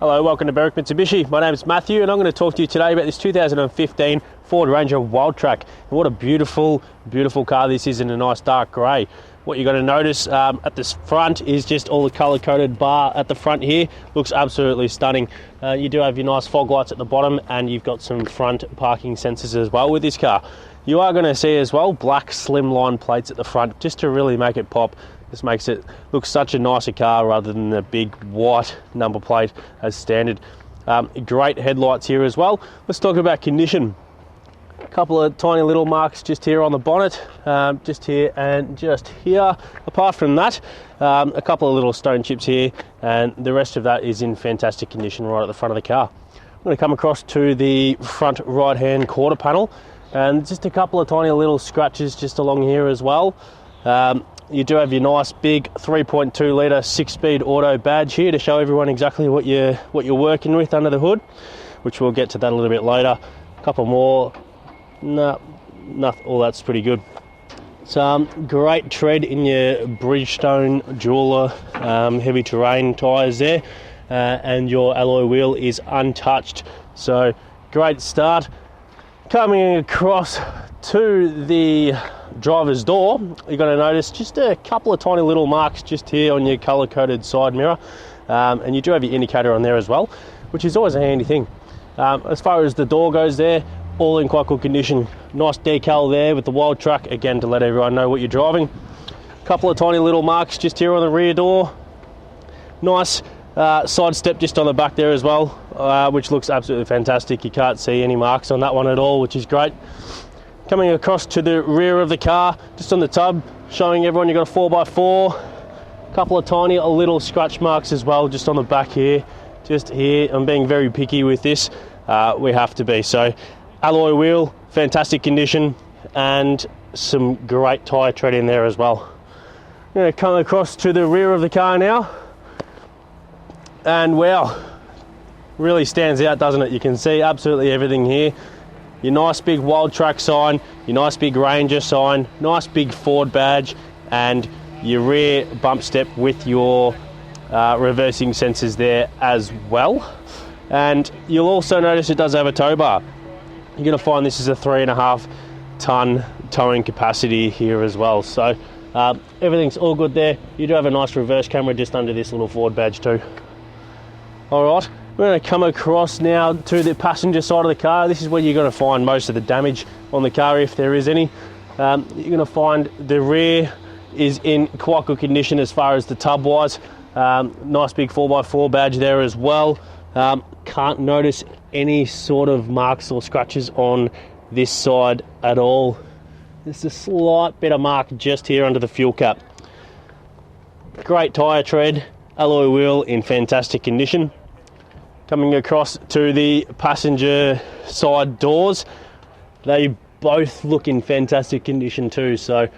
Hello, welcome to Berwick Mitsubishi. My name is Matthew and I'm going to talk to you today about this 2015 Ford Ranger Wildtrak. And what a beautiful, beautiful car this is in a nice dark grey. What you're going to notice at this front is just all the colour-coded bar at the front here. Looks absolutely stunning. You do have your nice fog lights at the bottom and you've got some front parking sensors as well with this car. You are going to see as well black slimline plates at the front just to really make it pop. This makes it look such a nicer car rather than the big white number plate as standard. Great headlights here as well. Let's talk about condition. A couple of tiny little marks just here on the bonnet, just here and just here. Apart from that, a couple of little stone chips here, and the rest of that is in fantastic condition right at the front of the car. I'm going to come across to the front right hand quarter panel, and just a couple of tiny little scratches just along here as well. You do have your nice big 3.2 litre 6-speed auto badge here to show everyone exactly what you're working with under the hood, which we'll get to that a little bit later. A couple more. No, all that's pretty good. Some great tread in your Bridgestone Jeweler heavy terrain tyres there, and your alloy wheel is untouched. So great start. Coming across to the driver's door, you're going to notice just a couple of tiny little marks just here on your colour-coded side mirror, and you do have your indicator on there as well, which is always a handy thing. As far as the door goes there, all in quite good condition. Nice decal there with the Wildtrak, again to let everyone know what you're driving. A couple of tiny little marks just here on the rear door. Nice side step just on the back there as well, which looks absolutely fantastic. You can't see any marks on that one at all, which is great. Coming across to the rear of the car, just on the tub, showing everyone you've got a 4x4. A couple of tiny little scratch marks as well, just on the back here, just here. I'm being very picky with this, we have to be. So, alloy wheel, fantastic condition, and some great tyre tread in there as well. I'm going to come across to the rear of the car now, and wow, really stands out, doesn't it? You can see absolutely everything here. Your nice big Wildtrak sign, your nice big Ranger sign, nice big Ford badge, and your rear bump step with your reversing sensors there as well. And you'll also notice it does have a tow bar. You're going to find this is a 3.5 ton towing capacity here as well. So everything's all good there. You do have a nice reverse camera just under this little Ford badge too. All right. We're going to come across now to the passenger side of the car. This is where you're going to find most of the damage on the car, if there is any. You're going to find the rear is in quite good condition as far as the tub wise. Nice big 4x4 badge there as well. Can't notice any sort of marks or scratches on this side at all. There's a slight bit of mark just here under the fuel cap. Great tyre tread, alloy wheel in fantastic condition. Coming across to the passenger side doors, they both look in fantastic condition too. So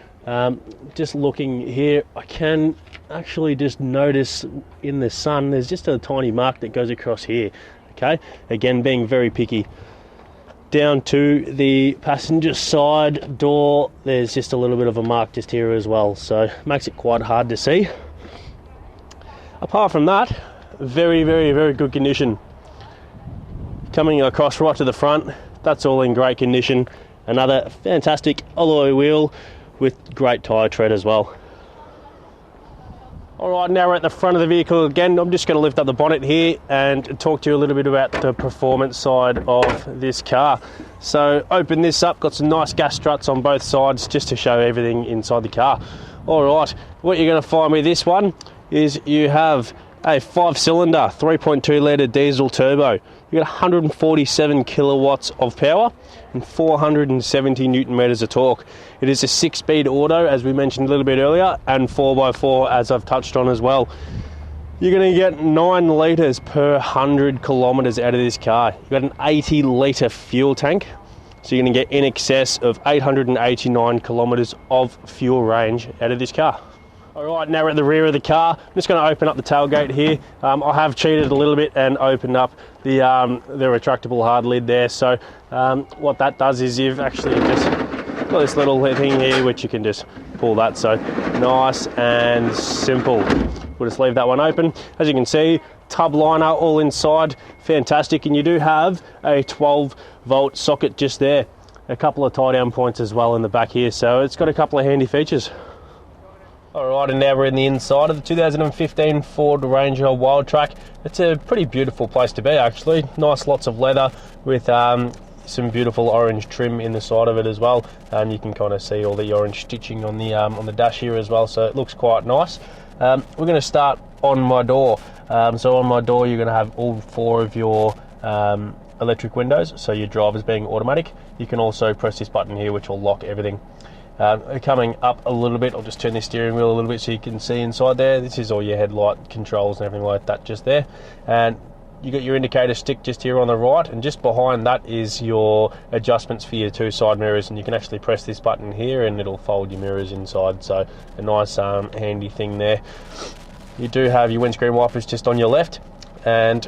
just looking here, I can actually just notice in the sun there's just a tiny mark that goes across here. Okay, again being very picky. Down to the passenger side door, there's just a little bit of a mark just here as well, so makes it quite hard to see. Apart from that, very, very, very good condition. Coming across right to the front, that's all in great condition. Another fantastic alloy wheel with great tyre tread as well. All right, now we're at the front of the vehicle again. I'm just going to lift up the bonnet here and talk to you a little bit about the performance side of this car. So open this up, got some nice gas struts on both sides just to show everything inside the car. All right, what you're going to find with this one is you have a 5-cylinder 3.2 litre diesel turbo. You got 147 kilowatts of power and 470 newton meters of torque. It is a 6-speed auto, as we mentioned a little bit earlier, and 4x4, as I've touched on as well. You're going to get 9 litres per 100 kilometres out of this car. You've got an 80 litre fuel tank, so you're going to get in excess of 889 kilometres of fuel range out of this car. All right, now we're at the rear of the car. I'm just going to open up the tailgate here. I have cheated a little bit and opened up the retractable hard lid there. So what that does is you've actually just got this little thing here which you can just pull that. So nice and simple. We'll just leave that one open. As you can see, tub liner all inside, fantastic. And you do have a 12-volt socket just there. A couple of tie down points as well in the back here, so it's got a couple of handy features. Alright, and now we're in the inside of the 2015 Ford Ranger Wildtrak. It's a pretty beautiful place to be actually. Nice lots of leather with some beautiful orange trim in the side of it as well. You can kind of see all the orange stitching on the dash here as well, so it looks quite nice. We're going to start on my door. So on my door you're going to have all 4 of your electric windows, so your driver's being automatic. You can also press this button here which will lock everything. Coming up a little bit, I'll just turn the steering wheel a little bit so you can see inside there. This is all your headlight controls and everything like that just there. And you got your indicator stick just here on the right, and just behind that is your adjustments for your 2 side mirrors, and you can actually press this button here and it'll fold your mirrors inside, so a nice handy thing there. You do have your windscreen wipers just on your left, and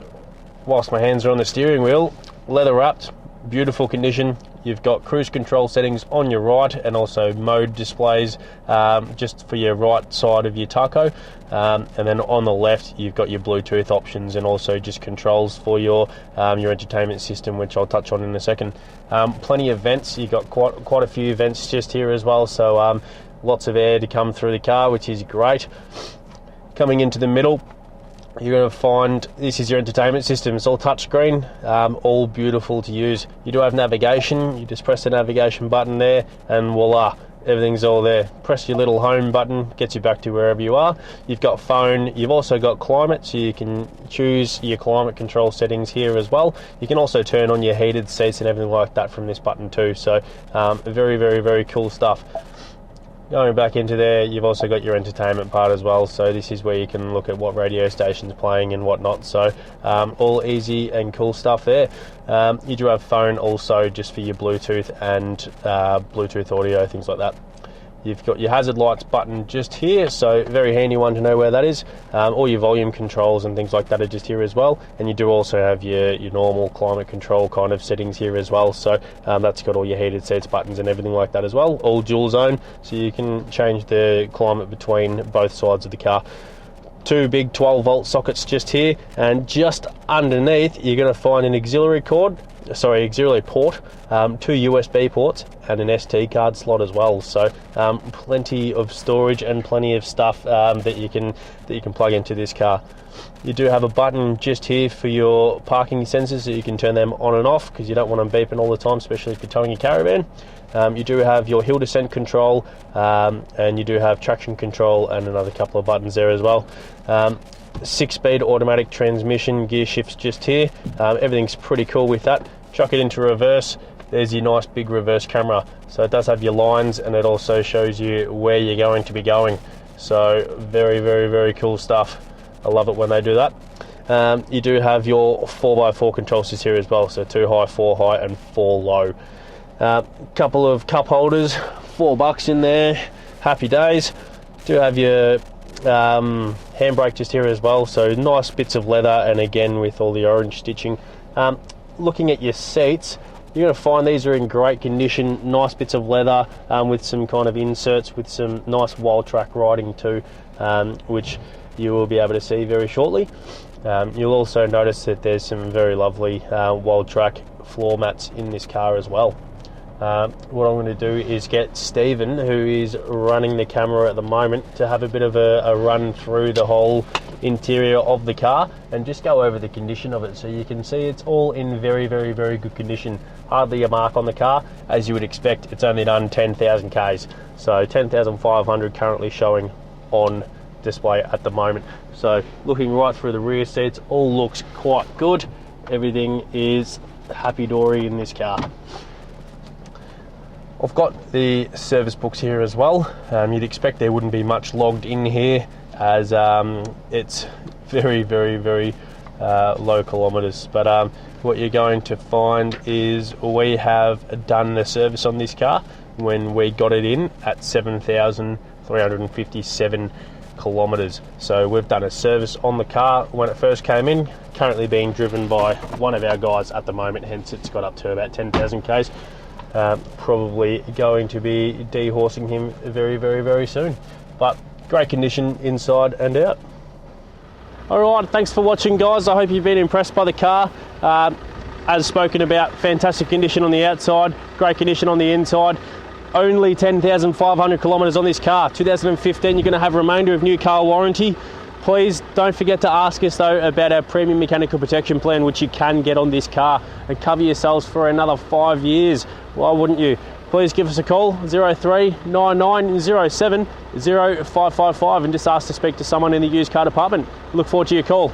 whilst my hands are on the steering wheel, leather wrapped, beautiful condition. You've got cruise control settings on your right and also mode displays just for your right side of your tacho. And then on the left you've got your Bluetooth options and also just controls for your entertainment system, which I'll touch on in a second. Plenty of vents. You've got quite a few vents just here as well, so lots of air to come through the car, which is great. Coming into the middle, you're going to find this is your entertainment system. It's all touchscreen, all beautiful to use. You do have navigation. You just press the navigation button there and voila, everything's all there. Press your little home button, gets you back to wherever you are. You've got phone. You've also got climate, so you can choose your climate control settings here as well. You can also turn on your heated seats and everything like that from this button too, so very, very, very cool stuff. Going back into there, you've also got your entertainment part as well, so this is where you can look at what radio station's playing and whatnot, so all easy and cool stuff there. You do have phone also just for your Bluetooth and Bluetooth audio, things like that. You've got your hazard lights button just here, so very handy one to know where that is. All your volume controls and things like that are just here as well, and you do also have your normal climate control kind of settings here as well, so that's got all your heated seats buttons and everything like that as well, all dual zone, so you can change the climate between both sides of the car. 2 big 12-volt sockets just here, and just underneath you're going to find an auxiliary port, 2 USB ports and an SD card slot as well, so plenty of storage and plenty of stuff that you can plug into this car. You do have a button just here for your parking sensors, so you can turn them on and off because you don't want them beeping all the time, especially if you're towing your caravan. You do have your hill descent control, and you do have traction control and another couple of buttons there as well. 6-speed automatic transmission, gear shifts just here. Everything's pretty cool with that. Chuck it into reverse, there's your nice big reverse camera, so it does have your lines and it also shows you where you're going to be going, so very, very, very cool stuff. I love it when they do that. You do have your 4x4 control systems here as well, so 2 high, 4 high and 4 low. Couple of cup holders, $4 in there, happy days. Do have your handbrake just here as well, so nice bits of leather, and again with all the orange stitching. Looking at your seats, you're going to find these are in great condition, nice bits of leather with some kind of inserts with some nice Wildtrak writing too, which you will be able to see very shortly. You'll also notice that there's some very lovely Wildtrak floor mats in this car as well. What I'm going to do is get Stephen, who is running the camera at the moment, to have a bit of a run through the whole interior of the car and just go over the condition of it, so you can see it's all in very, very, very good condition. Hardly a mark on the car, as you would expect. It's only done 10,000 Ks, so 10,500 currently showing on display at the moment. So looking right through the rear seats, all looks quite good. Everything is happy-dory in this car. I've got the service books here as well. You'd expect there wouldn't be much logged in here, as it's very, very, very low kilometres, but what you're going to find is we have done the service on this car when we got it in at 7,357 kilometres. So we've done a service on the car when it first came in, currently being driven by one of our guys at the moment, hence it's got up to about 10,000 Ks. Probably going to be dehorsing him very, very, very soon, but great condition inside and out. Alright, thanks for watching, guys. I hope you've been impressed by the car. As spoken about, fantastic condition on the outside, great condition on the inside. Only 10,500 kilometres on this car. 2015, you're going to have remainder of new car warranty. Please don't forget to ask us though about our premium mechanical protection plan, which you can get on this car and cover yourselves for another 5 years. Why wouldn't you? Please give us a call, 039907 0555, and just ask to speak to someone in the used car department. Look forward to your call.